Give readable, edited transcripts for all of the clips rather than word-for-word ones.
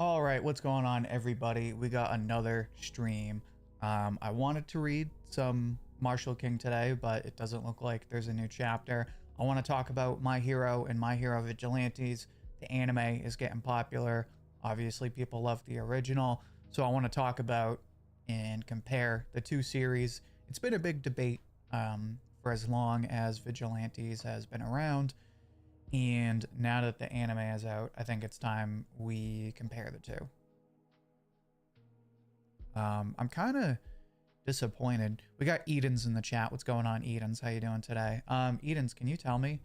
All right, what's going on, everybody? We got another stream. I wanted to read some Martial King today, but it doesn't look like there's a new chapter. I want to talk about My Hero and My Hero Vigilantes. The anime is getting popular. Obviously, people love the original. So I want to talk about and compare the two series. It's been a big debate for as long as Vigilantes has been around. And now that the anime is out, I think it's time we compare the two. I'm kind of disappointed. We got Edens in the chat. What's going on, Edens? How you doing today? Edens, can you tell me,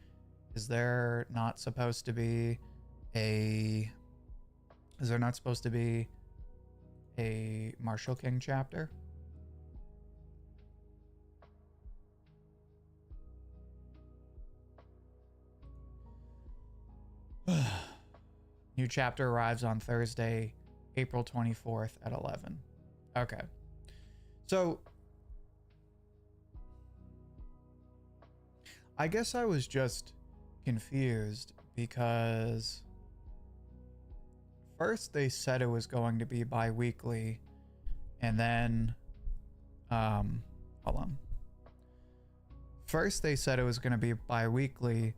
is there not supposed to be a Martial King chapter? New chapter arrives on Thursday, April 24th at 11. Okay. So I guess I was just confused because first they said it was going to be bi-weekly, and then hold on. First they said it was going to be bi-weekly,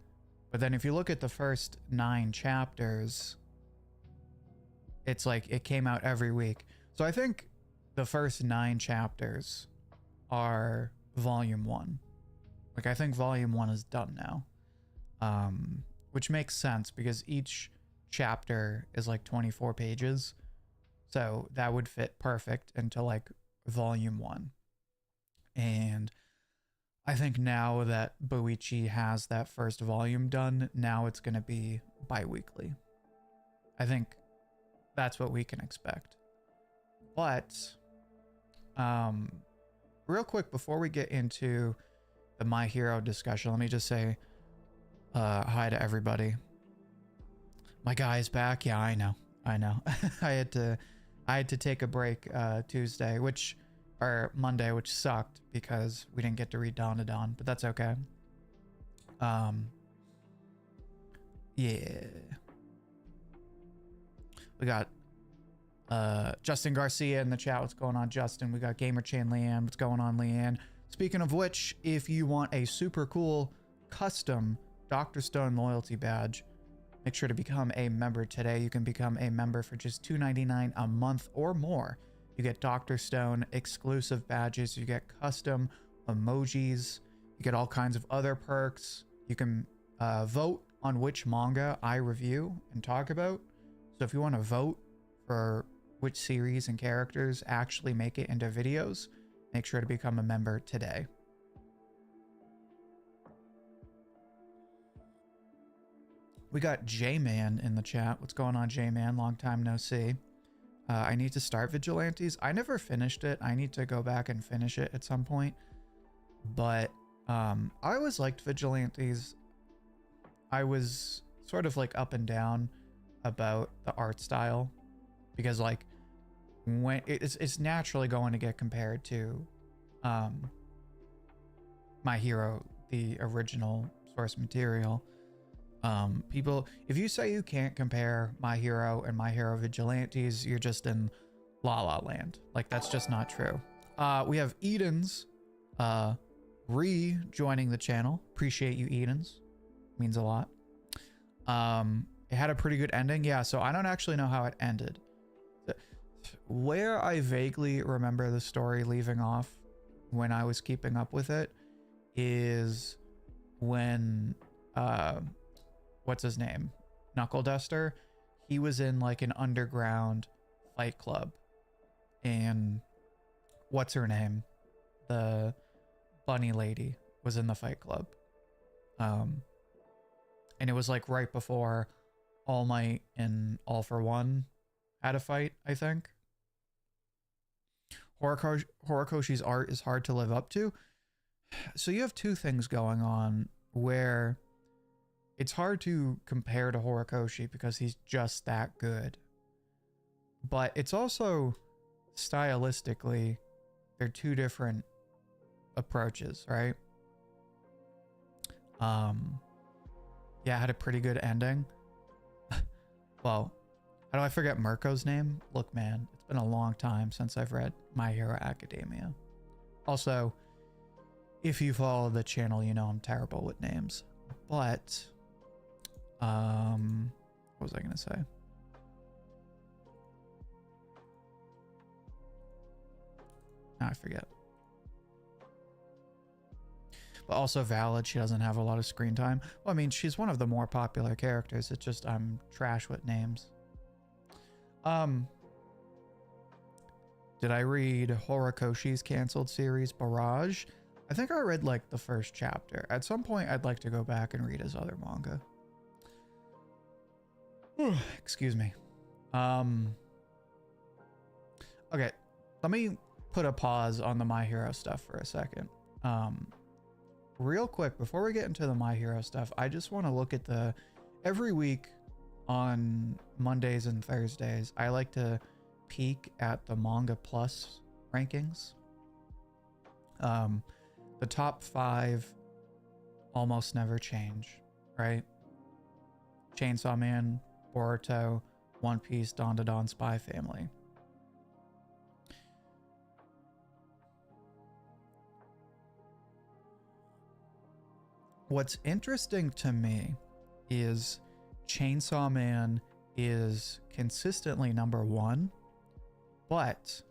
but then if you look at the first 9 chapters, it's like it came out every week. So I think the first 9 chapters are volume 1. Like I think volume 1 is done now. Which makes sense because each chapter is like 24 pages. So that would fit perfect into like volume 1. And I think now that Boichi has that first volume done, now it's going to be bi-weekly. I think that's what we can expect. But real quick, before we get into the My Hero discussion, let me just say hi to everybody. My guy's back. Yeah, I know. I had to take a break Tuesday, or Monday, which sucked because we didn't get to read Dawn to Dawn, but that's okay. Yeah. We got Justin Garcia in the chat. What's going on, Justin? We got Gamer Chain Leanne. What's going on, Leanne? Speaking of which, if you want a super cool custom Dr. Stone loyalty badge, make sure to become a member today. You can become a member for just $2.99 a month or more. You get Dr. Stone exclusive badges. You get custom emojis. You get all kinds of other perks. You can vote on which manga I review and talk about. So if you want to vote for which series and characters actually make it into videos, make sure to become a member today. We got J-Man in the chat. What's going on, J-Man? Long time no see. I need to start Vigilantes. I never finished it. I need to go back and finish it at some point. But I always liked Vigilantes. I was sort of like up and down about the art style because like when it's naturally going to get compared to My Hero, the original source material. People, if you say you can't compare My Hero and My Hero Vigilantes, you're just in La La Land. Like that's just not true. We have Edens rejoining the channel. Appreciate you, Edens. Means a lot. It had a pretty good ending. Yeah, so I don't actually know how it ended. Where I vaguely remember the story leaving off when I was keeping up with it is when what's his name? Knuckle Duster. He was in like an underground fight club. And what's her name? The bunny lady was in the fight club. And it was like right before All Might and All for One had a fight, I think. Horikoshi's art is hard to live up to. So you have two things going on where it's hard to compare to Horikoshi because he's just that good. But it's also stylistically, they're two different approaches, right? Yeah, had a pretty good ending. Well, How do I forget Mirko's name? Look, man, it's been a long time since I've read My Hero Academia. Also, if you follow the channel, you know I'm terrible with names. But, what was I gonna say? Now I forget. But also valid, she doesn't have a lot of screen time. Well, I mean, she's one of the more popular characters. It's just I'm trash with names. Did I read Horikoshi's canceled series, Barrage? I think I read like the first chapter. At some point, I'd like to go back and read his other manga. Excuse me. Okay, let me put a pause on the My Hero stuff for a second. Real quick, before we get into the My Hero stuff, I just want to look at every week on Mondays and Thursdays, I like to peek at the Manga Plus rankings. The top 5 almost never change, right? Chainsaw Man, Boruto, One Piece, Dawn to Dawn, Spy Family. What's interesting to me is Chainsaw Man is consistently number 1, but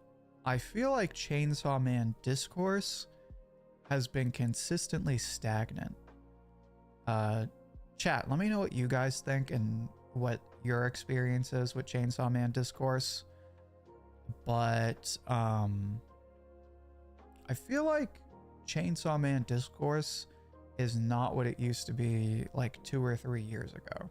I feel like Chainsaw Man discourse has been consistently stagnant. Chat, let me know what you guys think and what your experience is with Chainsaw Man discourse. But I feel like Chainsaw Man discourse is not what it used to be like 2 or 3 years ago.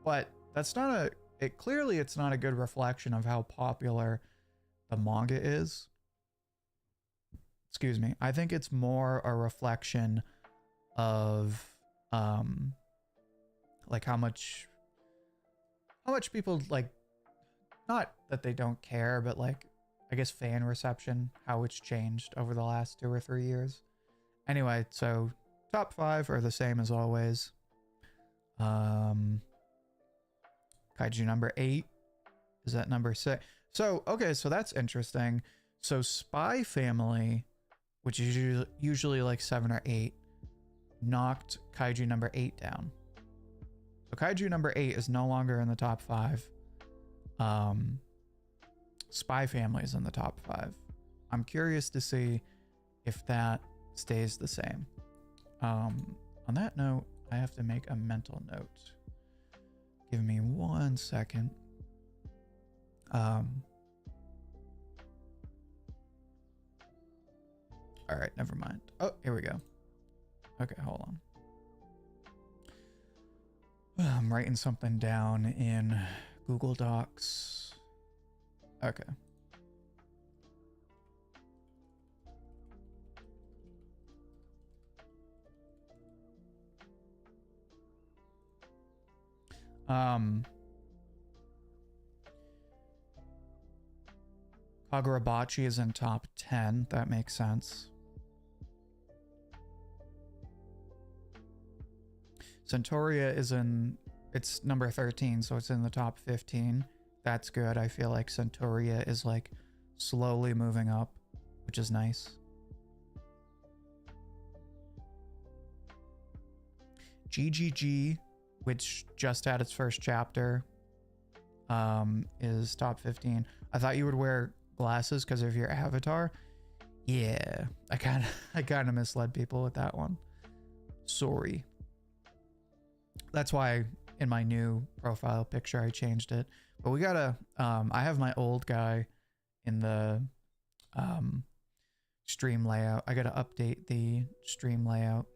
But that's not clearly it's not a good reflection of how popular the manga is. Excuse me. I think it's more a reflection of like how much people like, not that they don't care, but like I guess fan reception, how it's changed over the last 2 or 3 years. Anyway, so top 5 are the same as always. Kaiju number 8 is at number 6. So okay, so that's interesting. So Spy Family, which is usually like 7 or 8, knocked Kaiju number 8 down. So Kaiju number 8 is no longer in the top 5. Spy Family is in the top 5. I'm curious to see if that stays the same. On that note, I have to make a mental note. Give me 1 second. All right, never mind. Oh, here we go. Okay, hold on. I'm writing something down in Google Docs. Okay. Kagurabachi is in top 10. That makes sense. Centauria is it's number 13, so it's in the top 15. That's good. I feel like Centauria is like slowly moving up, which is nice. GGG, which just had its first chapter, is top 15. I thought you would wear glasses because of your avatar. Yeah, I kind of misled people with that one. Sorry. That's why in my new profile picture I changed it. But we gotta, I have my old guy in the stream layout. I gotta update the stream layout.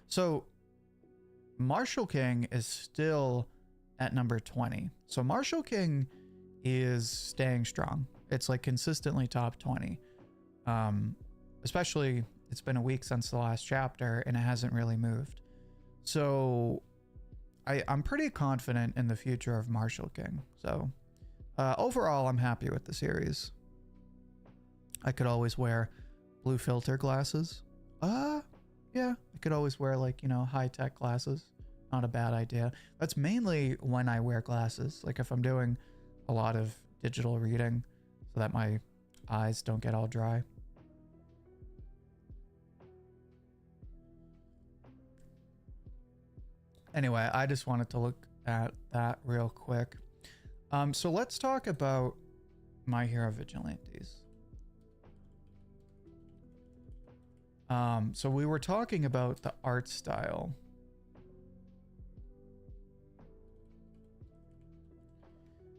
So Martial King is still at number 20. So Martial King is staying strong. It's like consistently top 20. Especially it's been a week since the last chapter and it hasn't really moved. So I'm pretty confident in the future of Martial King. So overall, I'm happy with the series. I could always wear Blue filter glasses. Yeah, I could always wear like, you know, high-tech glasses. Not a bad idea. That's mainly when I wear glasses. Like if I'm doing a lot of digital reading so that my eyes don't get all dry. Anyway, I just wanted to look at that real quick. So let's talk about My Hero Vigilantes. So we were talking about the art style.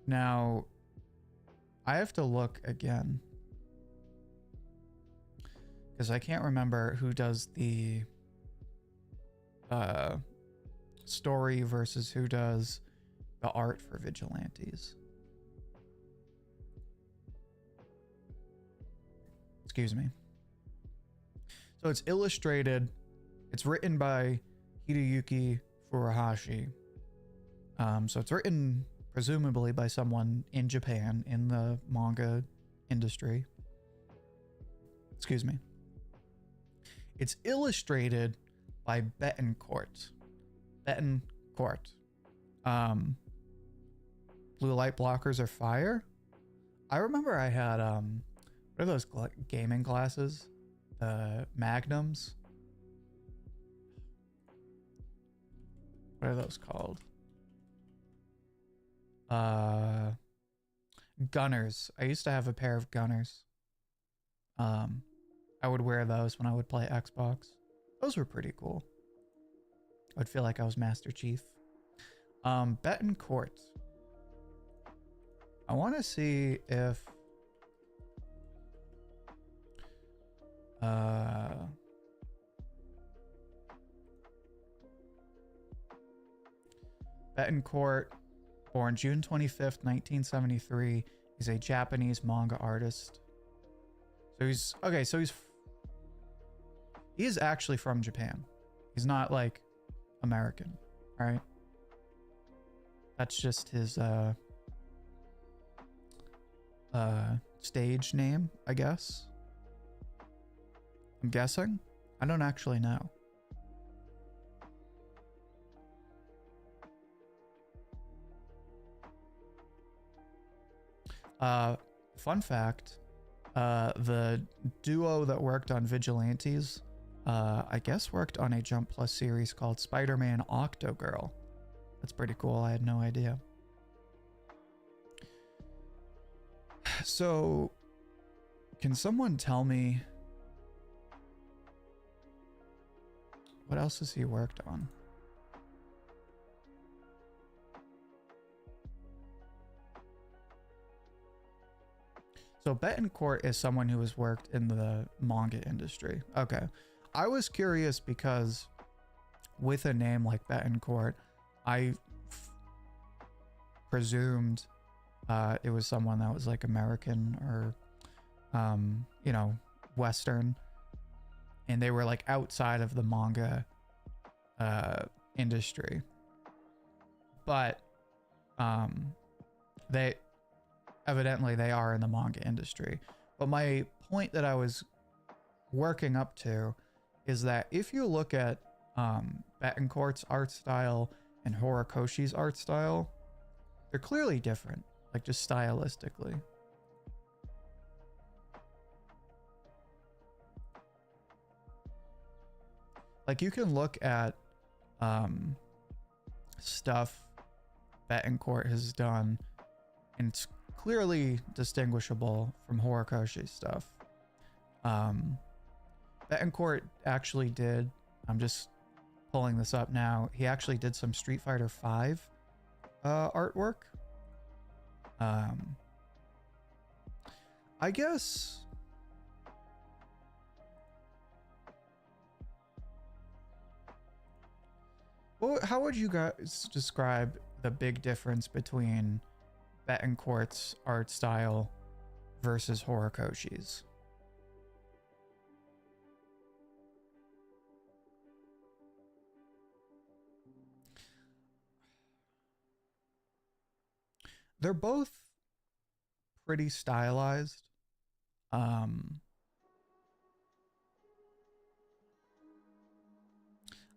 Now, I have to look again because I can't remember who does the story versus who does the art for Vigilantes. Excuse me. So it's illustrated. It's written by Hideyuki Furuhashi. So it's written presumably by someone in Japan in the manga industry. Excuse me. It's illustrated by Betancourt. Blue light blockers are fire. I remember I had what are those gaming glasses? Magnums. What are those called? Gunners. I used to have a pair of Gunners. I would wear those when I would play Xbox. Those were pretty cool. I would feel like I was Master Chief. Betancourt. I want to see if Betancourt, born June 25th, 1973, is a Japanese manga artist. So he's okay, so he is actually from Japan. He's not like American, right? That's just his stage name, I guess. I'm guessing. I don't actually know. Fun fact, the duo that worked on Vigilantes, I guess worked on a Jump Plus series called Spider-Man Octogirl. That's pretty cool. I had no idea. So, can someone tell me what else has he worked on? So Betancourt is someone who has worked in the manga industry. Okay. I was curious because with a name like Betancourt, I presumed it was someone that was like American or, you know, Western. And they were like outside of the manga industry. But they evidently they are in the manga industry. But my point that I was working up to is that if you look at Betancourt's art style and Horikoshi's art style, they're clearly different, like just stylistically. Like you can look at stuff Betancourt has done and it's clearly distinguishable from Horikoshi's stuff. Betancourt actually did, I'm just pulling this up now, he actually did some Street Fighter V artwork. I guess well, how would you guys describe the big difference between Betancourt's art style versus Horikoshi's? They're both pretty stylized.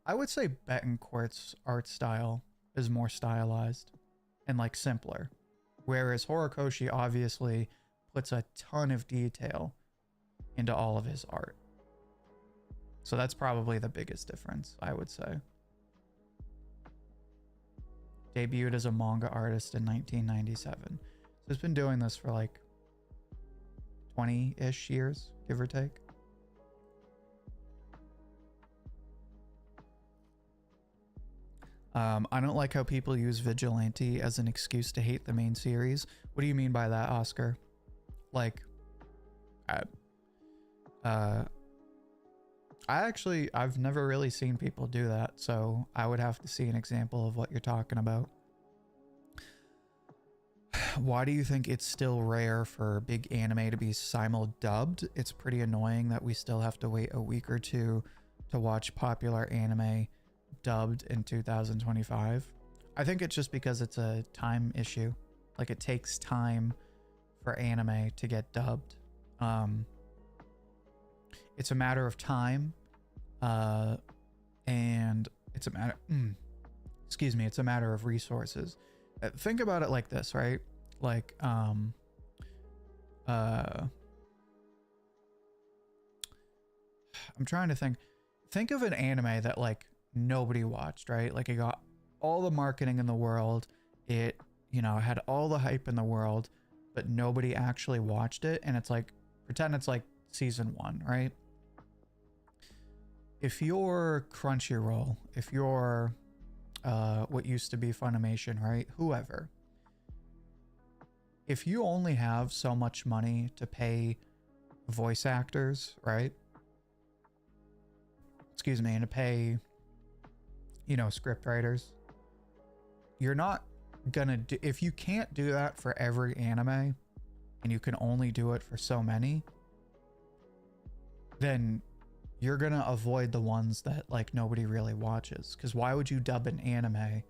I would say Betancourt's art style is more stylized and like simpler, whereas Horikoshi obviously puts a ton of detail into all of his art. So that's probably the biggest difference, I would say. Debuted as a manga artist in 1997. So he's been doing this for like 20-ish years, give or take. I don't like how people use Vigilante as an excuse to hate the main series. What do you mean by that, Oscar? Like, I've never really seen people do that, so I would have to see an example of what you're talking about. Why do you think it's still rare for big anime to be simul-dubbed? It's pretty annoying that we still have to wait a week or two to watch popular anime dubbed in 2025. I think it's just because it's a time issue. Like, it takes time for anime to get dubbed. It's a matter of time, and it's a matter, it's a matter of resources. Think about it like this, right? Like, I'm trying to think of an anime that like nobody watched, right? Like, it got all the marketing in the world. It, you know, had all the hype in the world, but nobody actually watched it. And it's like, pretend it's like season 1, right? If you're Crunchyroll, if you're what used to be Funimation, right? Whoever. If you only have so much money to pay voice actors, right? Excuse me, and to pay, you know, script writers, you're not gonna do, if you can't do that for every anime and you can only do it for so many, then you're gonna avoid the ones that like nobody really watches. Because why would you dub an anime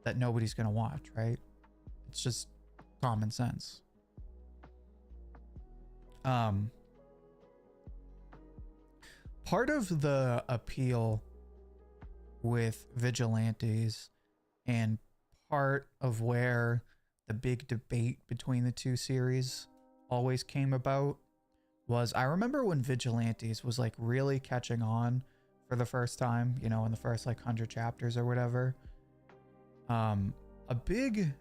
that nobody's gonna watch, right? It's just common sense. Part of the appeal with Vigilantes and part of where the big debate between the two series always came about was, I remember when Vigilantes was like really catching on for the first time, you know, in the first like 100 chapters or whatever. A big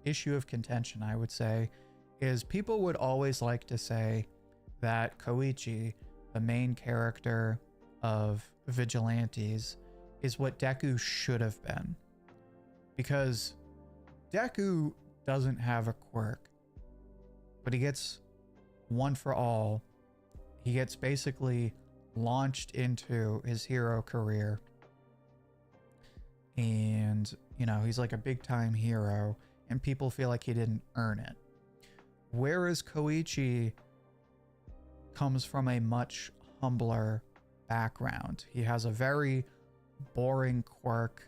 issue of contention, I would say, is people would always like to say that Koichi, the main character of Vigilantes, is what Deku should have been. Because Deku doesn't have a quirk, but he gets one for all. He gets basically launched into his hero career. And, you know, he's like a big time hero, and people feel like he didn't earn it. Whereas Koichi comes from a much humbler background. He has a very boring quirk.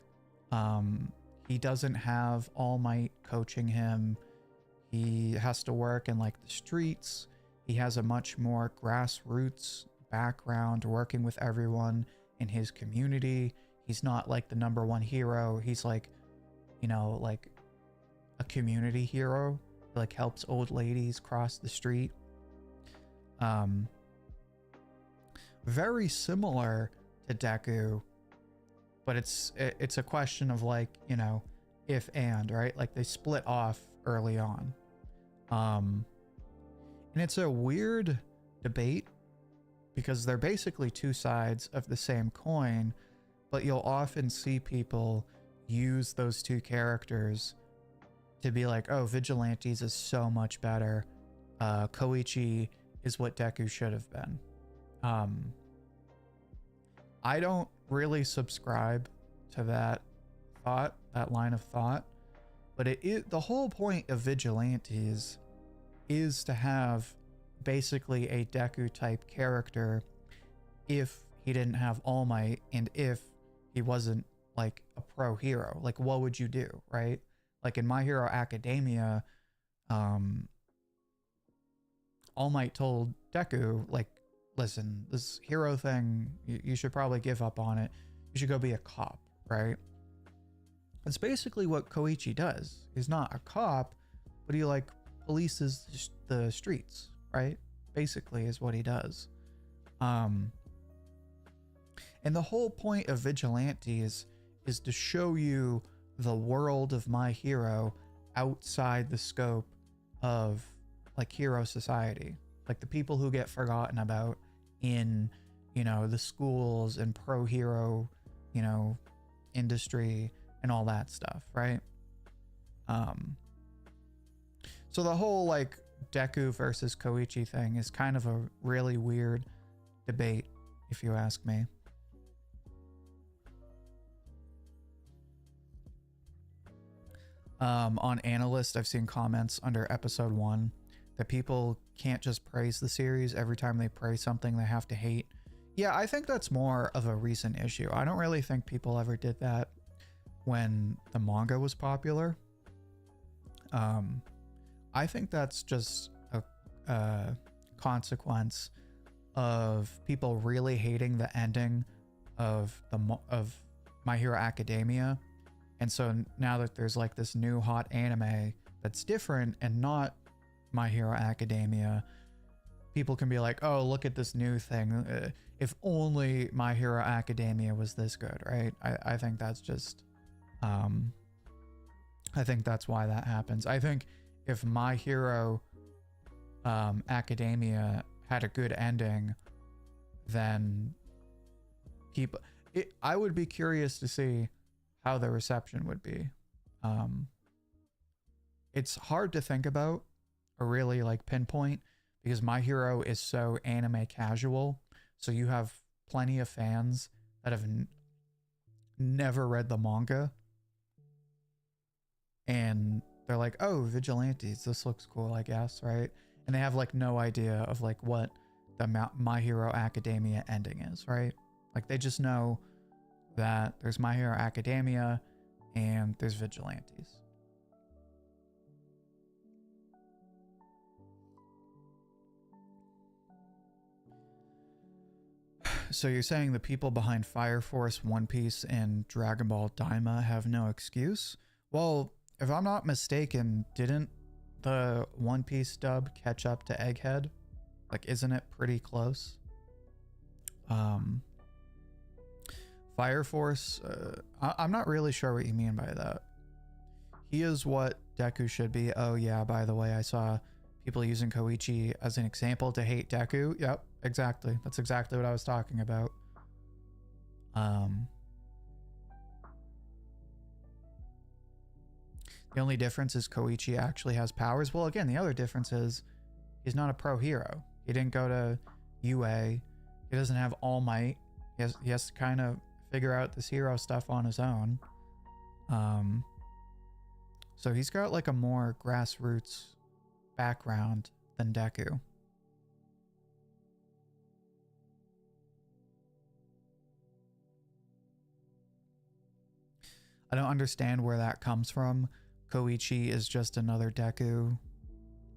He doesn't have All Might coaching him. He has to work in like the streets. He has a much more grassroots background, working with everyone in his community. He's not like the #1 hero. He's like, you know, like a community hero. He like helps old ladies cross the street. Very similar to Deku, but it's a question of like, you know, if and, right? Like they split off early on. And it's a weird debate because they're basically two sides of the same coin, but you'll often see people use those two characters to be like, oh, Vigilantes is so much better. Koichi is what Deku should have been. I don't really subscribe to that thought, that line of thought, but the whole point of Vigilantes is to have basically a Deku type character if he didn't have All Might and if he wasn't like a pro hero. Like, what would you do, right? Like in My Hero Academia, All Might told Deku, like, listen, this hero thing, you should probably give up on it. You should go be a cop, right? That's basically what Koichi does. He's not a cop, but he like polices the streets, right? Basically is what he does. And the whole point of Vigilantes is to show you the world of My Hero outside the scope of like hero society, like the people who get forgotten about in, you know, the schools and pro hero, you know, industry and all that stuff, right? So the whole like Deku versus Koichi thing is kind of a really weird debate, if you ask me. On Analyst, I've seen comments under episode 1 that people can't just praise the series. Every time they praise something, they have to hate. Yeah, I think that's more of a recent issue. I don't really think people ever did that when the manga was popular. I think that's just a consequence of people really hating the ending of My Hero Academia. And so now that there's like this new hot anime that's different and not My Hero Academia, people can be like, oh, look at this new thing. If only My Hero Academia was this good, right? I think that's just, I think that's why that happens. I think if My Hero Academia had a good ending, then I would be curious to see how the reception would be. It's hard to think about or really like pinpoint because My Hero is so anime casual. So you have plenty of fans that have never read the manga and they're like, oh, Vigilantes, this looks cool, I guess, right? And they have like no idea of like what the My Hero Academia ending is, right? Like they just know that there's My Hero Academia and there's Vigilantes. So you're saying the people behind Fire Force, One Piece, and Dragon Ball Daima have no excuse? Well, if I'm not mistaken, didn't the One Piece dub catch up to Egghead? Like, isn't it pretty close? Fire Force, I'm not really sure what you mean by that. He is what Deku should be. Oh yeah, by the way, I saw people using Koichi as an example to hate Deku. Yep, exactly. That's exactly what I was talking about. The only difference is Koichi actually has powers. Well, again, the other difference is he's not a pro hero. He didn't go to UA. He doesn't have All Might. He has to kind of figure out this hero stuff on his own. So he's got like a more grassroots background than Deku. I don't understand where that comes from. Koichi is just another Deku.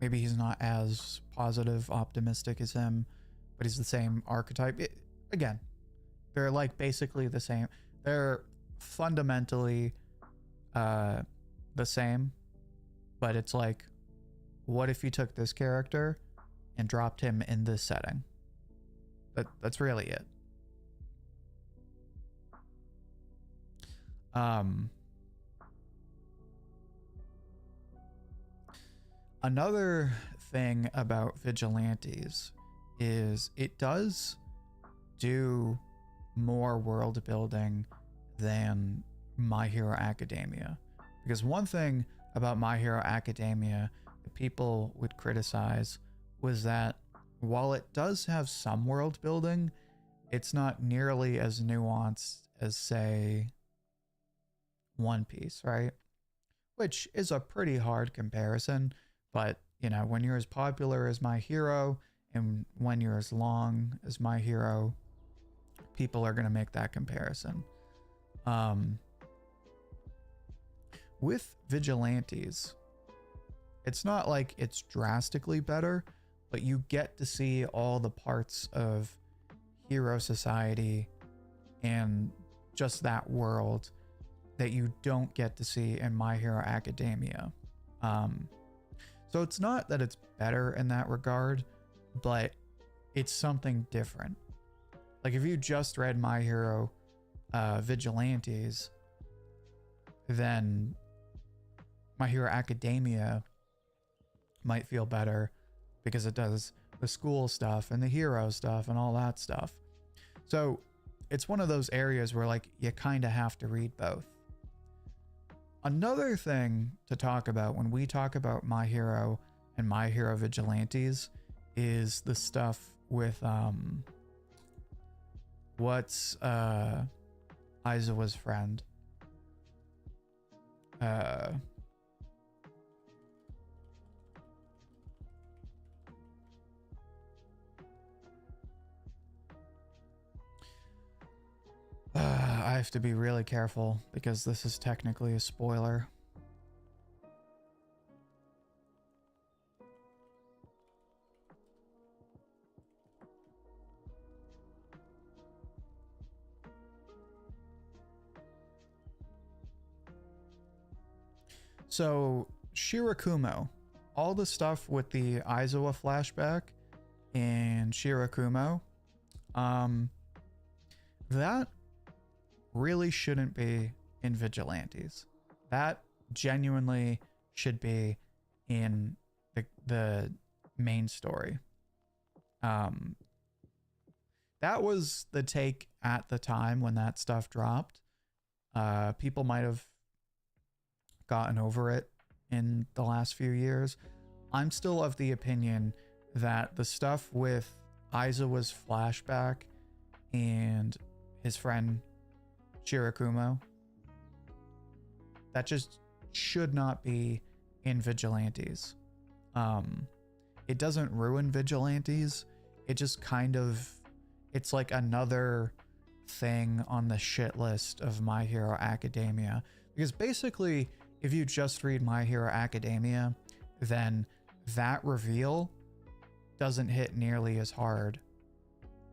Maybe he's not as positive, optimistic as him, but he's the same archetype. Again, they're like basically the same. They're fundamentally the same, but it's like, what if you took this character and dropped him in this setting? That's really it. Another thing about Vigilantes is it does do more world building than My Hero Academia. Because one thing about My Hero Academia that people would criticize was that while it does have some world building, it's not nearly as nuanced as, say, One Piece, right? Which is a pretty hard comparison, but, you know, when you're as popular as My Hero and when you're as long as My Hero, people are going to make that comparison. With Vigilantes, it's not like it's drastically better, but you get to see all the parts of hero society and just that world that you don't get to see in My Hero Academia. So it's not that it's better in that regard, but it's something different. Like if you just read My Hero Vigilantes, then My Hero Academia might feel better because it does the school stuff and the hero stuff and all that stuff. So it's one of those areas where like you kind of have to read both. Another thing to talk about when we talk about My Hero and My Hero Vigilantes is the stuff with what's Aizawa's friend? I have to be really careful because this is technically a spoiler. So Shirakumo, all the stuff with the Aizawa flashback and Shirakumo, that really shouldn't be in Vigilantes. That genuinely should be in the main story. That was the take at the time when that stuff dropped. People might have gotten over it in the last few years. I'm still of the opinion that the stuff with Aizawa's flashback and his friend Shirakumo, that just should not be in Vigilantes. It doesn't ruin Vigilantes. It just kind of, it's like another thing on the shit list of My Hero Academia. Because basically, if you just read My Hero Academia, then that reveal doesn't hit nearly as hard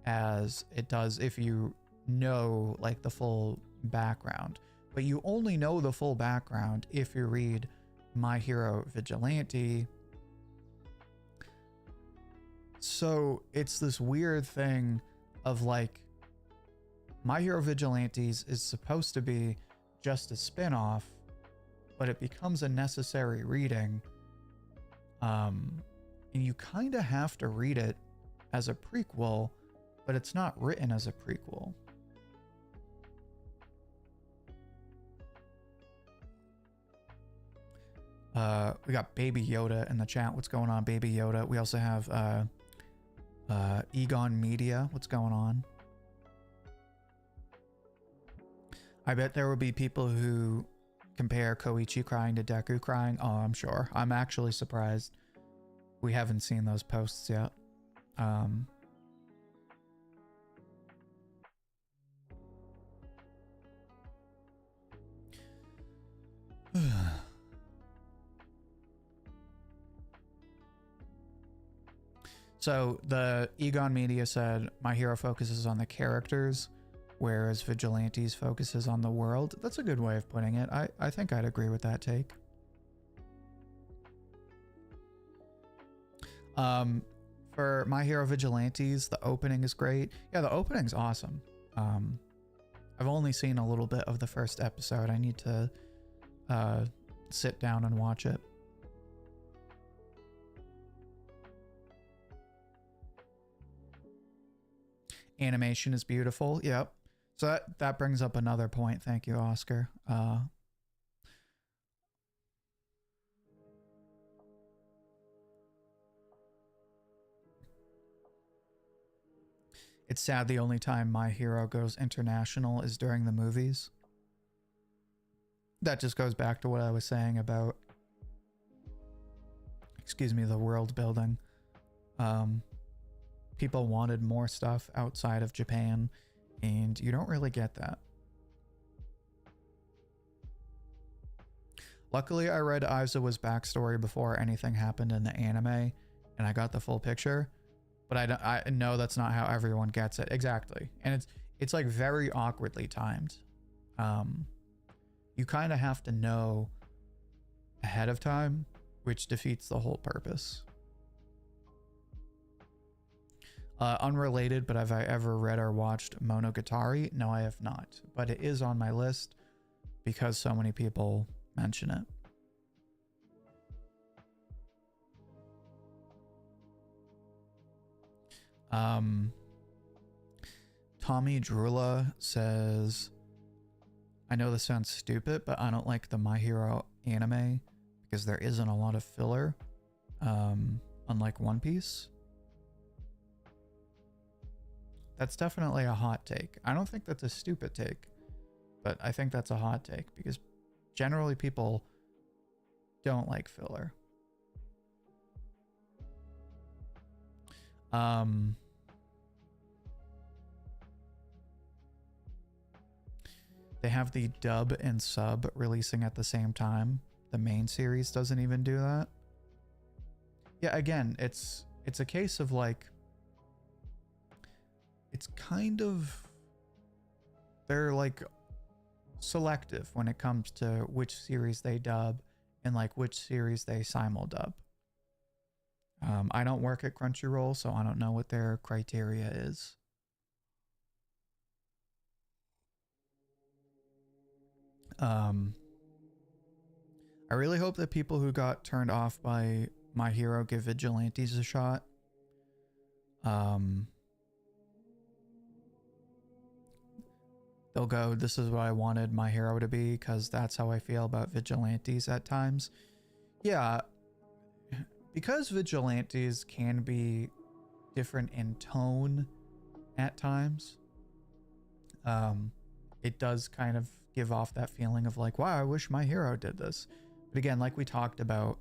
as it does if you know like the full background. But you only know the full background if you read My Hero Vigilante. So it's this weird thing of like My Hero Vigilantes is supposed to be just a spin-off, but it becomes a necessary reading. And you kind of have to read it as a prequel, but it's not written as a prequel. We got Baby Yoda in the chat. What's going on, Baby Yoda? We also have Egon Media. What's going on? I bet there will be people who compare Koichi crying to Deku crying. Oh, I'm sure. I'm actually surprised we haven't seen those posts yet. So the Egon Media said My Hero focuses on the characters, whereas Vigilantes focuses on the world. That's a good way of putting it. I think I'd agree with that take. For My Hero Vigilantes, the opening is great. Yeah, the opening's awesome. I've only seen a little bit of the first episode. I need to sit down and watch it. Animation is beautiful. Yep. So that brings up another point. Thank you, Oscar. It's sad the only time My Hero goes international is during the movies. That just goes back to what I was saying about, excuse me, the world building. People wanted more stuff outside of Japan, and you don't really get that. Luckily, I read Aizawa's backstory before anything happened in the anime, and I got the full picture, but I know that's not how everyone gets it. Exactly. And it's like very awkwardly timed. You kind of have to know ahead of time, which defeats the whole purpose. Unrelated, but have I ever read or watched Monogatari? No, I have not, but it is on my list because so many people mention it. Tommy Drula says, I know this sounds stupid, but I don't like the My Hero anime because there isn't a lot of filler, unlike One Piece. That's definitely a hot take. I don't think that's a stupid take, but I think that's a hot take because generally people don't like filler. They have the dub and sub releasing at the same time. The main series doesn't even do that. Yeah, again, it's a case of like, it's kind of, they're like selective when it comes to which series they dub and like which series they simuldub. I don't work at Crunchyroll, so I don't know what their criteria is. I really hope that people who got turned off by My Hero give Vigilantes a shot. They'll go, this is what I wanted My Hero to be, because that's how I feel about Vigilantes at times. Yeah, because Vigilantes can be different in tone at times, it does kind of give off that feeling of like, wow, I wish My Hero did this. But again, like we talked about,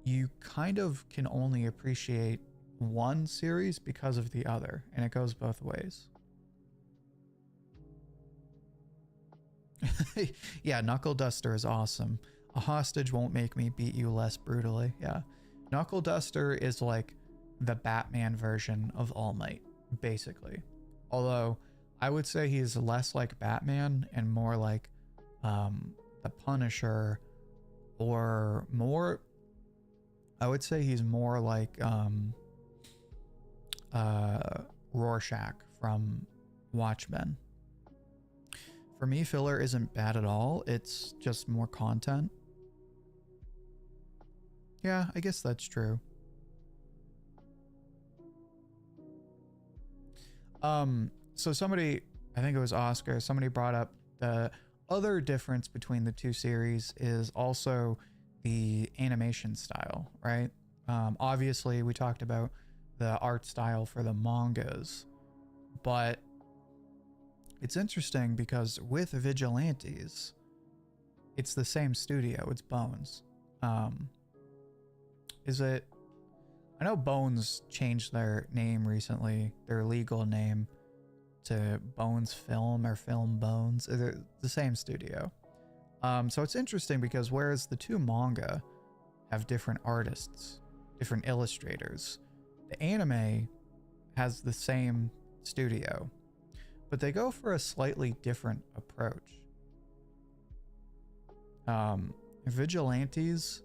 you kind of can only appreciate one series because of the other, and it goes both ways. Yeah, Knuckle Duster is awesome. A hostage won't make me beat you less brutally. Yeah. Knuckle Duster is like the Batman version of All Might, basically. Although I would say he's less like Batman and more like the Punisher, or more, I would say he's more like Rorschach from Watchmen. For me, filler isn't bad at all. It's just more content. Yeah, I guess that's true. So somebody, I think it was Oscar, somebody brought up the other difference between the two series is also the animation style, right? Obviously, we talked about the art style for the mangas, but it's interesting because with Vigilantes, it's the same studio. It's Bones. Is it? I know Bones changed their name recently, their legal name, to Bones Film or Film Bones. They're the same studio. So it's interesting because whereas the two manga have different artists, different illustrators, the anime has the same studio, but they go for a slightly different approach. Vigilantes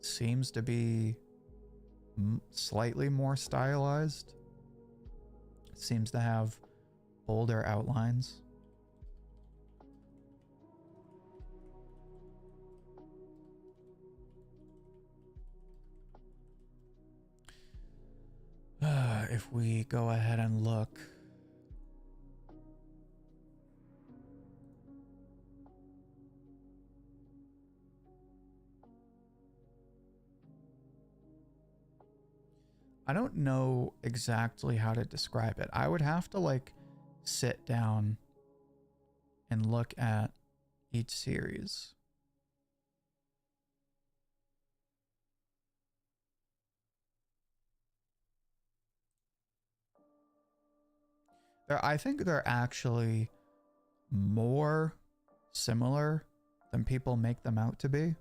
seems to be slightly more stylized. It seems to have bolder outlines. If we go ahead and look, I don't know exactly how to describe it. I would have to like sit down and look at each series. I think they're actually more similar than people make them out to be.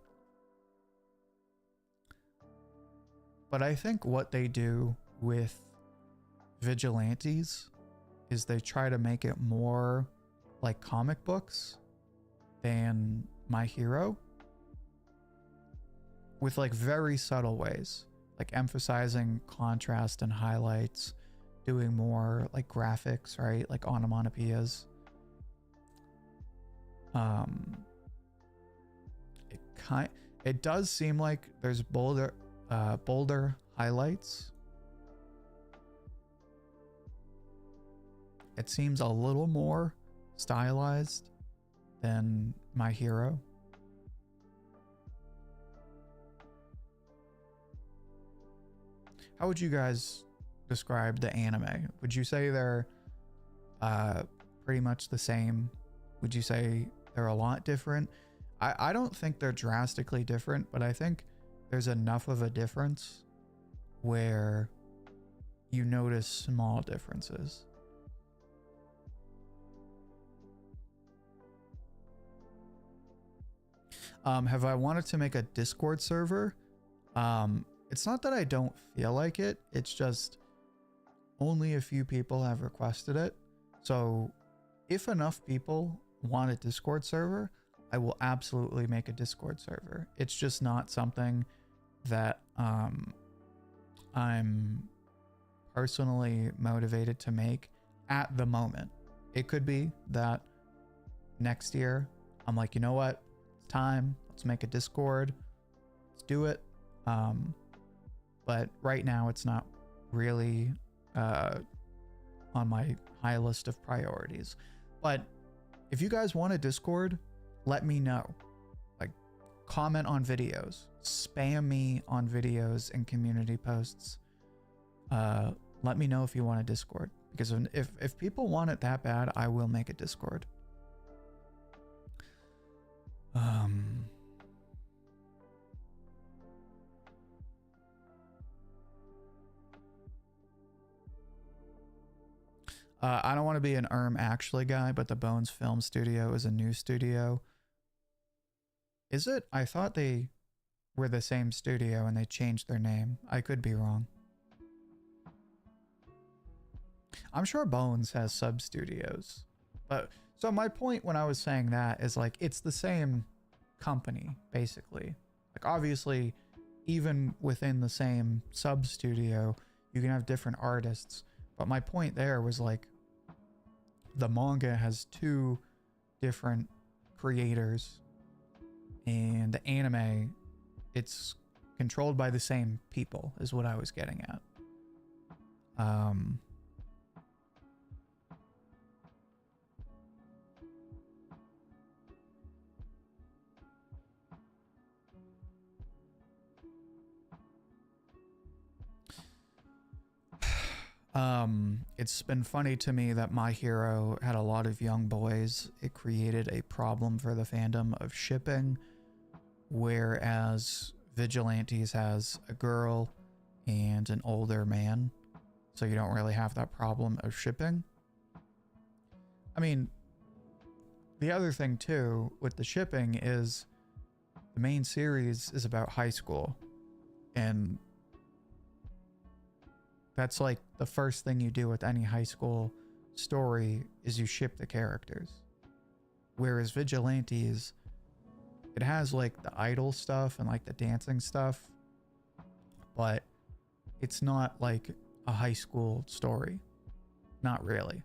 But I think what they do with Vigilantes is they try to make it more like comic books than My Hero, with like very subtle ways, like emphasizing contrast and highlights, doing more like graphics, right? Like onomatopoeias. It does seem like there's bolder highlights. It seems a little more stylized than My Hero. How would you guys describe the anime? Would you say they're pretty much the same? Would you say they're a lot different? I don't think they're drastically different, but I think there's enough of a difference where you notice small differences. Have I wanted to make a Discord server? It's not that I don't feel like it. It's just only a few people have requested it. So if enough people want a Discord server, I will absolutely make a Discord server. It's just not something that I'm personally motivated to make at the moment. It could be that next year I'm like, you know what? It's time. Let's make a Discord. Let's do it. But right now it's not really on my high list of priorities. But if you guys want a Discord, let me know. Like, comment on videos, spam me on videos and community posts. Let me know if you want a Discord, because if people want it that bad, I will make a Discord. I don't want to be an actually guy, but the Bones Film Studio is a new studio. Is it? I thought they were the same studio and they changed their name. I could be wrong. I'm sure Bones has sub studios. But so my point when I was saying that is like, it's the same company, basically. Like, obviously, even within the same sub studio, you can have different artists. But my point there was like, the manga has two different creators, and the anime, it's controlled by the same people, is what I was getting at. It's been funny to me that My Hero had a lot of young boys. It created a problem for the fandom of shipping, whereas Vigilantes has a girl and an older man, so you don't really have that problem of shipping. I mean, the other thing too with the shipping is the main series is about high school, and that's like the first thing you do with any high school story is you ship the characters. Whereas Vigilantes, it has like the idol stuff and like the dancing stuff, but it's not like a high school story. Not really.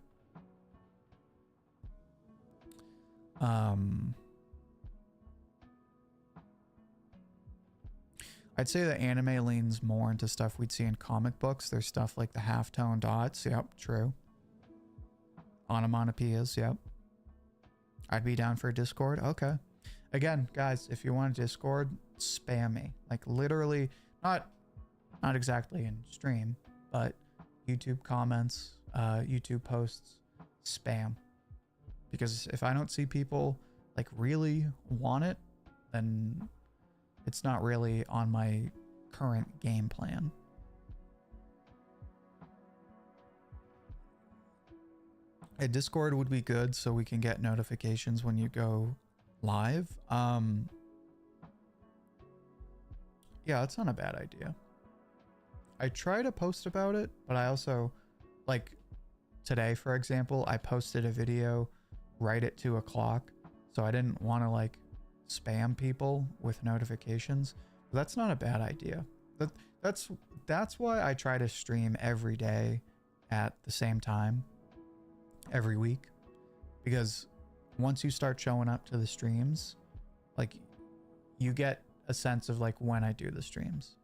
I'd say the anime leans more into stuff we'd see in comic books. There's stuff like the halftone dots. Yep, true. Onomatopoeias. Yep. I'd be down for a Discord. Okay. Again, guys, if you want a Discord, spam me. Like, literally, not exactly in stream, but YouTube comments, YouTube posts, spam. Because if I don't see people like really want it, then it's not really on my current game plan. A Discord would be good so we can get notifications when you go live. Yeah, that's not a bad idea. I try to post about it, but I also, like today, for example, I posted a video right at 2 o'clock. So I didn't want to like spam people with notifications. But that's not a bad idea. That's why I try to stream every day at the same time every week, because once you start showing up to the streams, like you get a sense of like when I do the streams.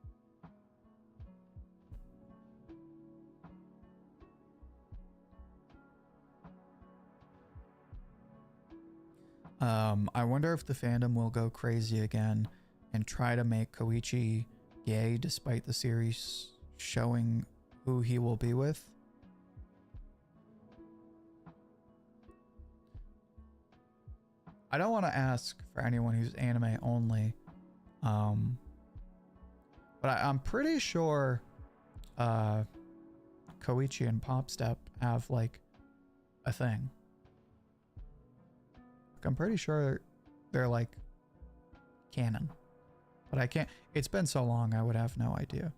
I wonder if the fandom will go crazy again and try to make Koichi gay despite the series showing who he will be with. I don't want to ask for anyone who's anime only, but I'm pretty sure Koichi and Popstep have like a thing. I'm pretty sure they're like canon, but I can't. It's been so long, I would have no idea.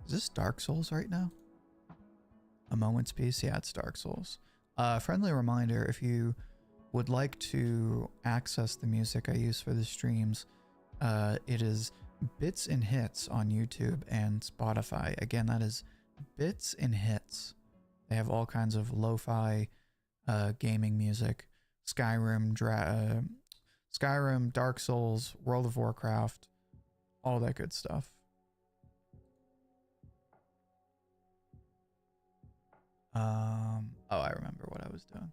Is this Dark Souls right now? A moment's peace? Yeah, it's Dark Souls. Friendly reminder, if you would like to access the music I use for the streams, it is Bits and Hits on YouTube and Spotify. Again, that is Bits and Hits. They have all kinds of lo-fi gaming music. Skyrim, Dark Souls, World of Warcraft, all that good stuff. Oh, I remember what I was doing.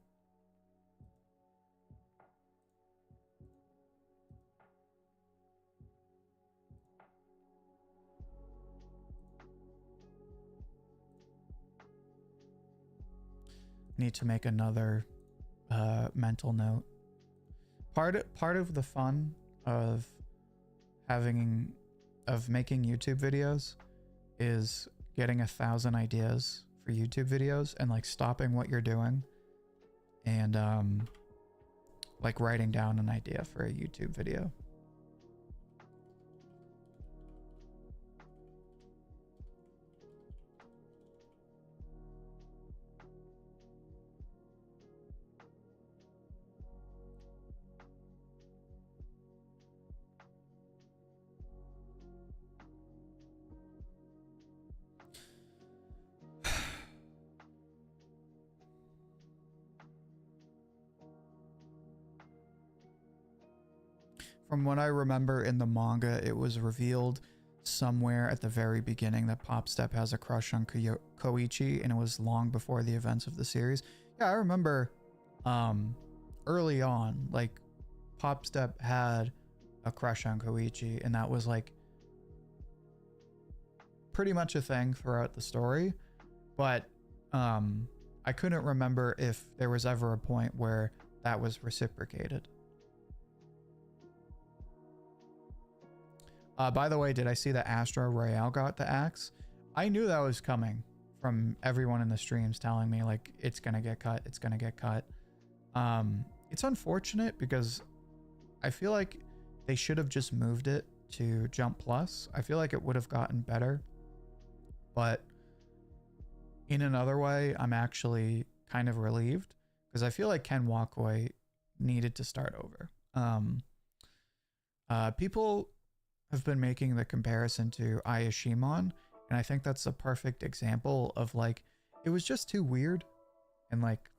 Need to make another mental note. Part of the fun of making YouTube videos is getting 1,000 ideas for YouTube videos and like stopping what you're doing and like writing down an idea for a YouTube video. From what I remember in the manga, it was revealed somewhere at the very beginning that Popstep has a crush on Koichi, and it was long before the events of the series. Yeah, I remember early on, like Popstep had a crush on Koichi, and that was like pretty much a thing throughout the story. But I couldn't remember if there was ever a point where that was reciprocated. By the way, did I see that Astro Royale got the axe? I knew that was coming from everyone in the streams telling me like it's gonna get cut, it's gonna get cut. It's unfortunate because I feel like they should have just moved it to Jump Plus. I feel like it would have gotten better, but in another way, I'm actually kind of relieved because I feel like Ken Wakoi needed to start over. People have been making the comparison to Ayashimon, and I think that's a perfect example of like it was just too weird, and like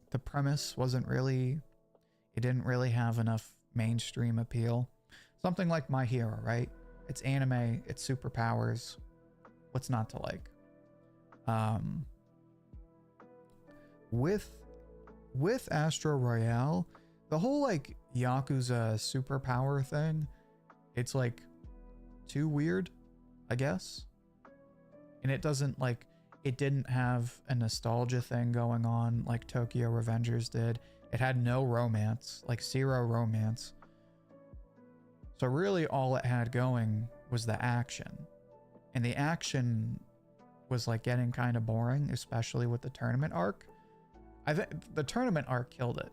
the premise wasn't really, it didn't really have enough mainstream appeal. Something like My Hero, right? It's anime, it's superpowers. What's not to like? With Astro Royale, the whole like Yakuza superpower thing, it's like too weird, I guess. And it doesn't like, it didn't have a nostalgia thing going on like Tokyo Revengers did. It had no romance, like zero romance. So really all it had going was the action. And the action was like getting kind of boring, especially with the tournament arc. I think the tournament arc killed it,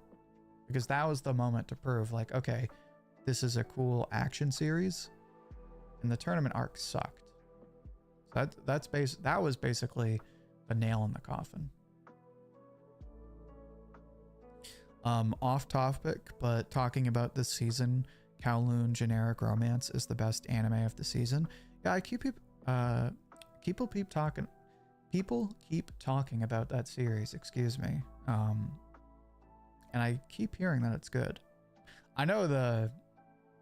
because that was the moment to prove like, okay, this is a cool action series, and the tournament arc sucked. So that was basically a nail in the coffin. Off topic, but talking about this season, Kowloon Generic Romance is the best anime of the season. Yeah, people keep talking about that series, excuse me. And I keep hearing that it's good. I know the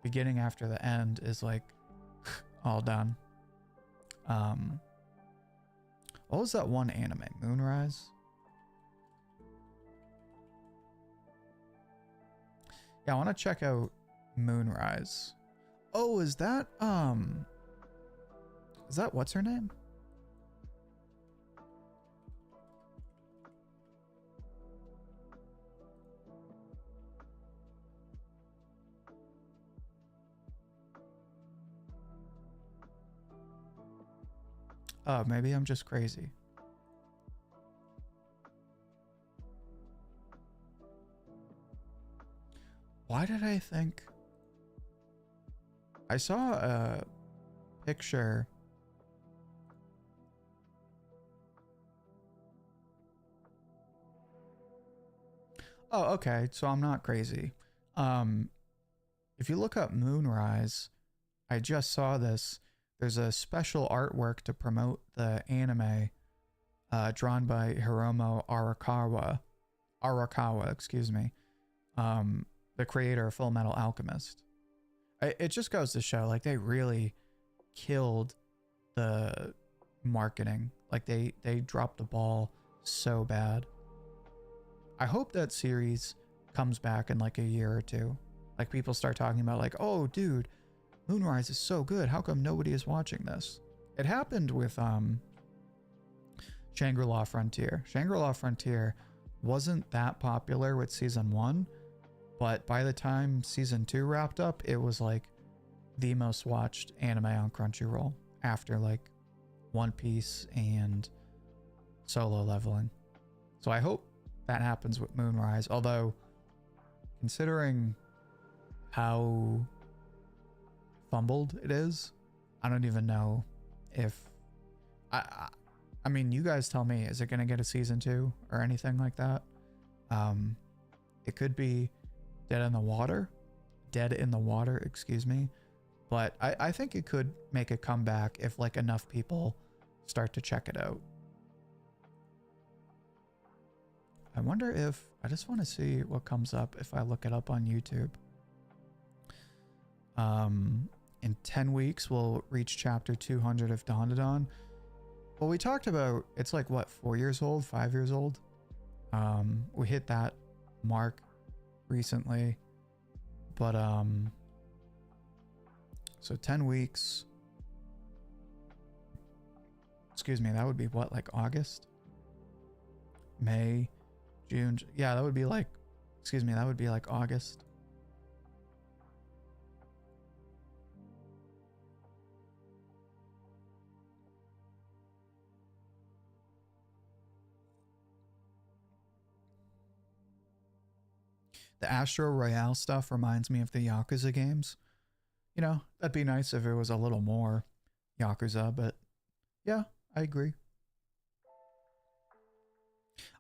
beginning after the end is like all done. What was that one anime? Moonrise? Yeah, I want to check out Moonrise. Oh, is that what's her name? Oh, maybe I'm just crazy. Why did I think I saw a picture? Oh, okay. So I'm not crazy. If you look up Moonrise, I just saw this. There's a special artwork to promote the anime, drawn by Hiromo Arakawa, excuse me. The creator of Full Metal Alchemist. It just goes to show, like, they really killed the marketing. Like, they dropped the ball so bad. I hope that series comes back in like a year or two. Like, people start talking about like, oh dude, Moonrise is so good, how come nobody is watching this? It happened with Shangri-La Frontier. Shangri-La Frontier wasn't that popular with season 1, but by the time season 2 wrapped up, it was like the most watched anime on Crunchyroll after like One Piece and Solo Leveling. So I hope that happens with Moonrise, although considering how fumbled it is, I don't even know if I mean, you guys tell me, is it going to get a season 2 or anything like that? It could be dead in the water, excuse me, but I think it could make a comeback if like enough people start to check it out. I wonder if, I just want to see what comes up if I look it up on YouTube. In 10 weeks, we'll reach chapter 200 of Dandadan. Well, we talked about, it's like what, 4 years old, 5 years old? We hit that mark recently, but so 10 weeks, excuse me, that would be what, like August, May, June? Yeah, that would be like, excuse me, that would be like August. The Astro Royale stuff reminds me of the Yakuza games. You know, that'd be nice if it was a little more Yakuza, but yeah, I agree.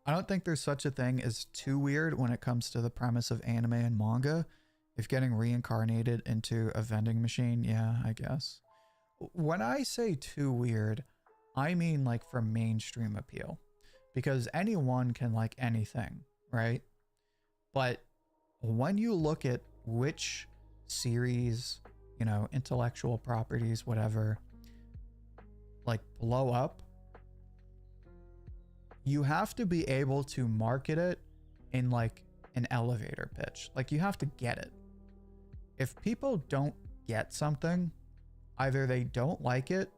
I don't think there's such a thing as too weird when it comes to the premise of anime and manga. If getting reincarnated into a vending machine, yeah, I guess. When I say too weird, I mean like for mainstream appeal. Because anyone can like anything, right? But when you look at which series, you know, intellectual properties, whatever, like blow up, you have to be able to market it in like an elevator pitch. Like you have to get it. If people don't get something, either they don't like it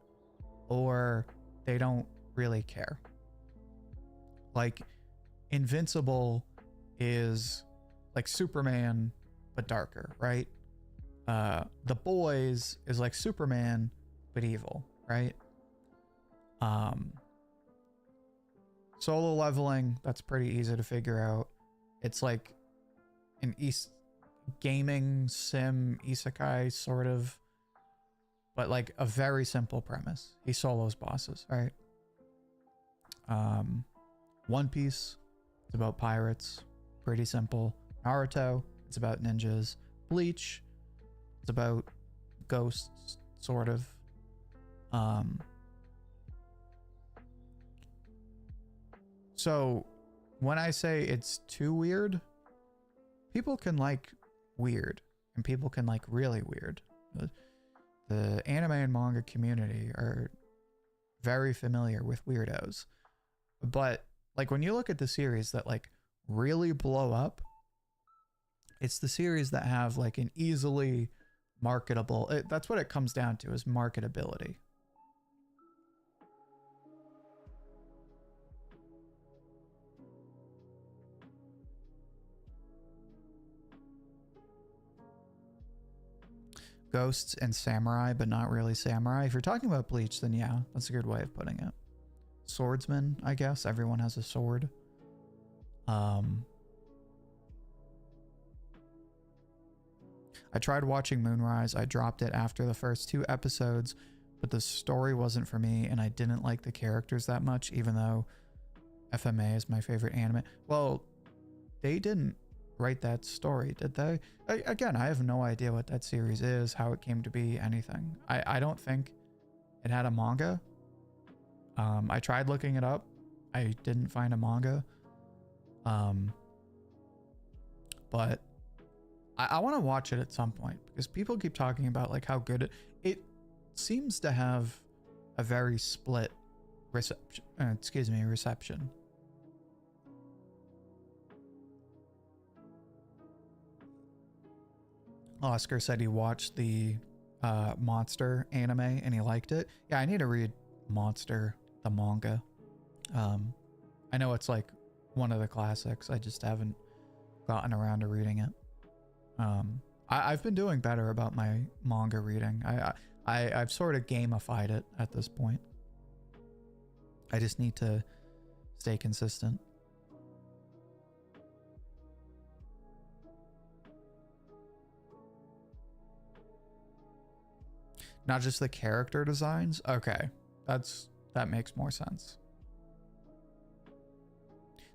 or they don't really care. Like Invincible is like Superman but darker, right? The Boys is like Superman but evil, right? Solo leveling, that's pretty easy to figure out. It's like an gaming sim isekai sort of, but like a very simple premise. He solos bosses, right? One Piece, it's about pirates, pretty simple. Naruto, it's about ninjas. Bleach, it's about ghosts, sort of. So when I say it's too weird, people can like weird and people can like really weird. The anime and manga community are very familiar with weirdos. But like when you look at the series that like really blow up, it's the series that have like an easily marketable, that's what it comes down to, is marketability. Ghosts and samurai, but not really samurai. If you're talking about Bleach, then yeah, that's a good way of putting it. Swordsman, I guess. Everyone has a sword. I tried watching Moonrise. I dropped it after the first 2 episodes, but the story wasn't for me, and I didn't like the characters that much, even though FMA is my favorite anime. Well, they didn't write that story, did they? Again, I have no idea what that series is, how it came to be, anything. I don't think it had a manga. I tried looking it up. I didn't find a manga. But I want to watch it at some point because people keep talking about like how good it seems to have a very split reception. Oscar said he watched the Monster anime and he liked it. Yeah, I need to read Monster, the manga. I know it's like one of the classics. I just haven't gotten around to reading it. I've been doing better about my manga reading. I've sort of gamified it at this point. I just need to stay consistent. Not just the character designs? Okay, that makes more sense.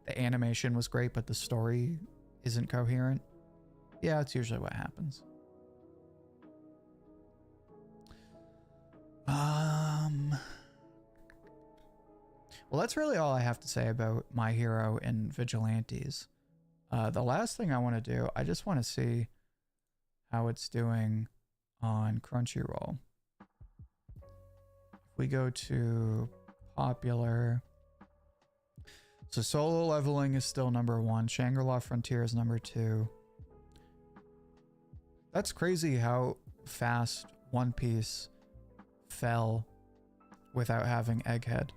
The animation was great, but the story isn't coherent. Yeah, it's usually what happens. Well, that's really all I have to say about My Hero and Vigilantes. The last thing I want to do, I just want to see how it's doing on Crunchyroll. If we go to popular, so Solo Leveling is still #1. Shangri-La Frontier is #2. That's crazy how fast One Piece fell without having Egghead.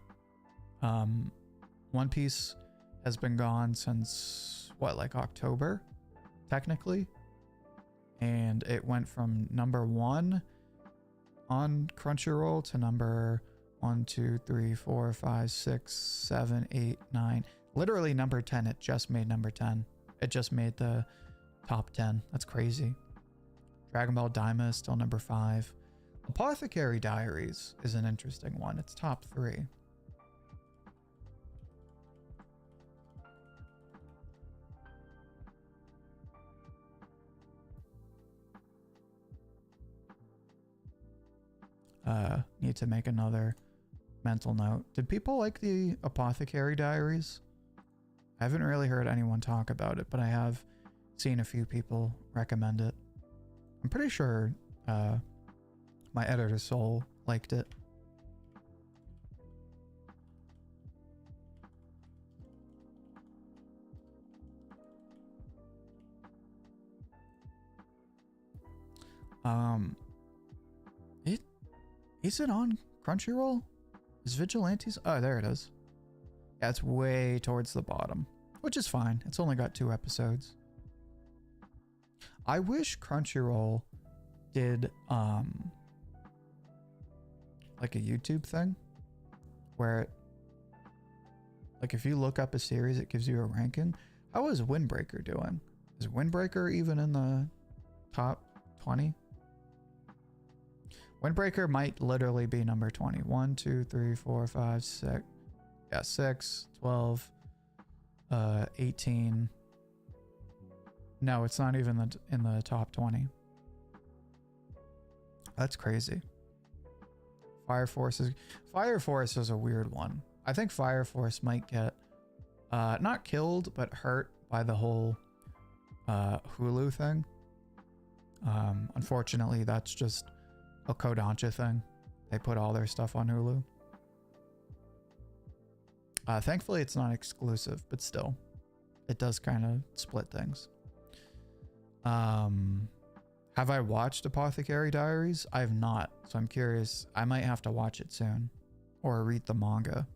One Piece has been gone since what, like October, technically, and it went from #1 on Crunchyroll to number 1, 2, 3, 4, 5, 6, 7, 8, 9. Literally number 10. It just made number 10. It just made the top 10. That's crazy. Dragon Ball Daima is still #5. Apothecary Diaries is an interesting one. It's top 3. Need to make another mental note. Did people like the Apothecary Diaries? I haven't really heard anyone talk about it, but I have seen a few people recommend it. I'm pretty sure my editor Soul liked it. Is it on Crunchyroll? Is Vigilantes? Oh, there it is. Yeah, it's way towards the bottom, which is fine. It's only got 2 episodes. I wish Crunchyroll did like a YouTube thing where Like if you look up a series, it gives you a ranking. How is Windbreaker doing? Is Windbreaker even in the top 20? Windbreaker might literally be number 20. 1, 2, 3, 4, 5, 6. Yeah, 6, 12, 18. No, it's not even in the top 20. That's crazy. Fire Force is a weird one. I think Fire Force might get not killed but hurt by the whole Hulu thing. Unfortunately, that's just a Kodansha thing. They put all their stuff on Hulu. Thankfully, it's not exclusive, but still, it does kind of split things. Have I watched Apothecary Diaries? I have not, so I'm curious. I might have to watch it soon or read the manga.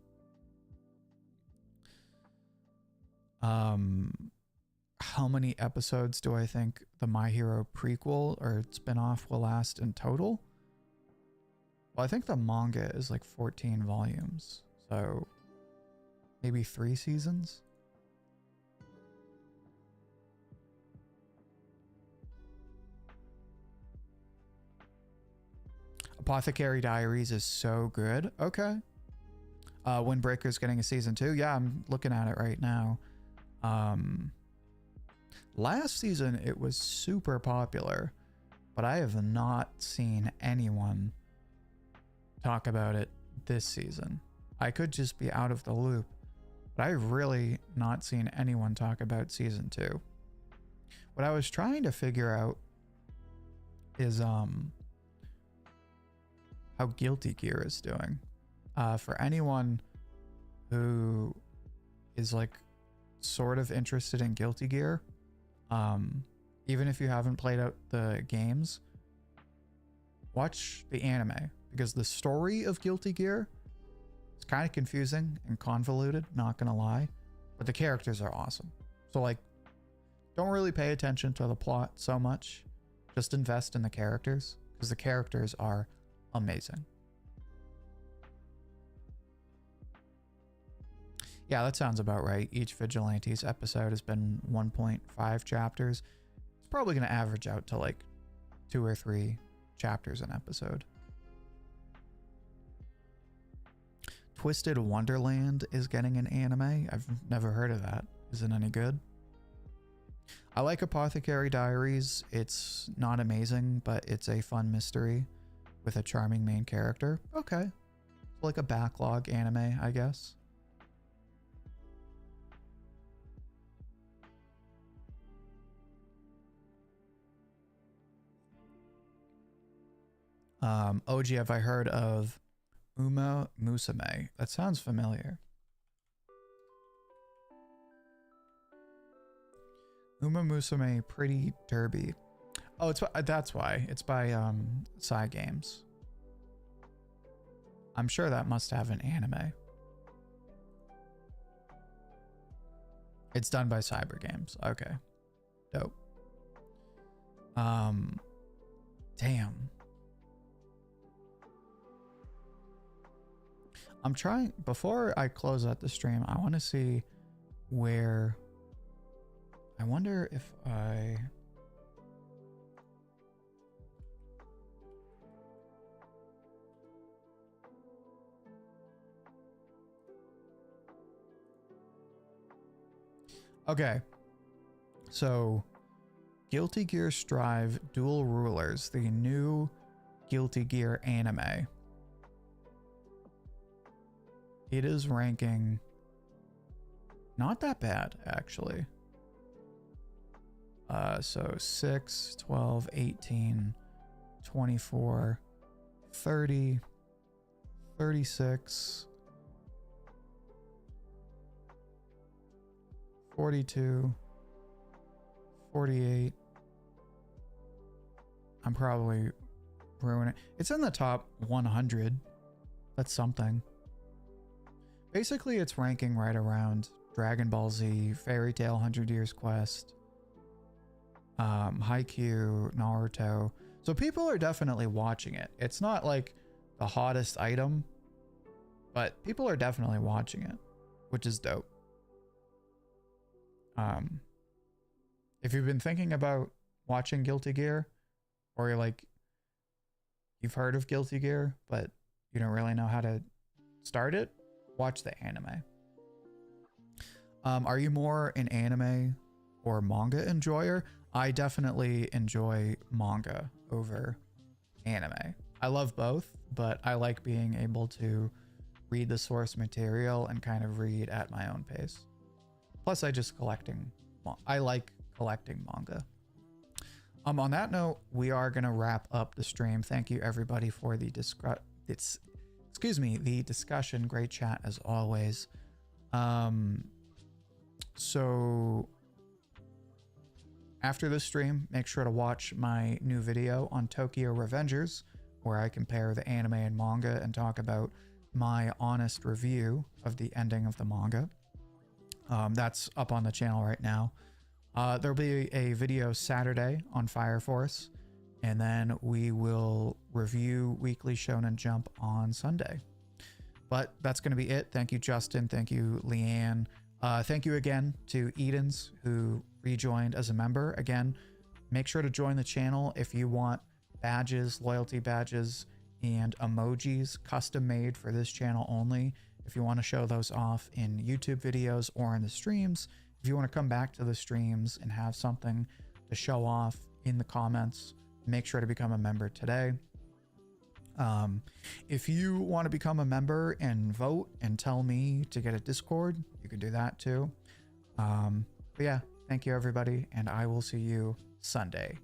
How many episodes do I think the My Hero prequel or spinoff will last in total? Well, I think the manga is like 14 volumes, so maybe 3 seasons. Apothecary Diaries is so good. Okay. Windbreaker's getting a season 2. Yeah, I'm looking at it right now. Last season it was super popular, but I have not seen anyone talk about it this season. I could just be out of the loop, but I've really not seen anyone talk about season 2. What I was trying to figure out is how Guilty Gear is doing. For anyone who is like sort of interested in Guilty Gear, even if you haven't played out the games, watch the anime, because the story of Guilty Gear is kind of confusing and convoluted, not gonna lie, but the characters are awesome. So like, don't really pay attention to the plot so much, just invest in the characters, because the characters are amazing. Yeah, that sounds about right. Each Vigilantes episode has been 1.5 chapters. It's probably going to average out to like 2 or 3 chapters an episode. Twisted Wonderland is getting an anime. I've never heard of that. Is it any good? I like Apothecary Diaries. It's not amazing, but it's a fun mystery with a charming main character. Okay. Like a backlog anime, I guess. Ouji, have I heard of Uma Musume? That sounds familiar. Uma Musume Pretty Derby. Oh, it's that's why. It's by Psy Games. I'm sure that must have an anime. It's done by Cyber Games. Okay. Dope. Damn. I'm trying, before I close out the stream, I want to see where, I wonder if I, okay, so Guilty Gear Strive Dual Rulers, the new Guilty Gear anime. It is ranking not that bad, actually. So 6, 12, 18, 24, 30, 36, 42, 48. I'm probably ruining it. It's in the top 100. That's something. Basically, it's ranking right around Dragon Ball Z, Fairy Tail 100 Years Quest, Haikyuu, Naruto. So people are definitely watching it. It's not like the hottest item, but people are definitely watching it, which is dope. If you've been thinking about watching Guilty Gear, or you're like, you've heard of Guilty Gear, but you don't really know how to start it, watch the anime. Are you more an anime or manga enjoyer? I definitely enjoy manga over anime. I love both, but I like being able to read the source material and kind of read at my own pace. Plus, I like collecting manga. On that note, we are going to wrap up the stream. Thank you everybody for the discussion. Great chat as always. So after this stream, make sure to watch my new video on Tokyo Revengers, where I compare the anime and manga and talk about my honest review of the ending of the manga. That's up on the channel right now. There'll be a video Saturday on Fire Force, and then we will review Weekly Shonen Jump on Sunday. But that's going to be it. Thank you, Justin. Thank you, Leanne. Thank you again to Edens, who rejoined as a member. Again, make sure to join the channel if you want badges, loyalty badges, and emojis custom made for this channel only. If you want to show those off in YouTube videos or in the streams, if you want to come back to the streams and have something to show off in the comments, make sure to become a member today. If you want to become a member and vote and tell me to get a Discord, you can do that too. But yeah, thank you everybody, and I will see you Sunday.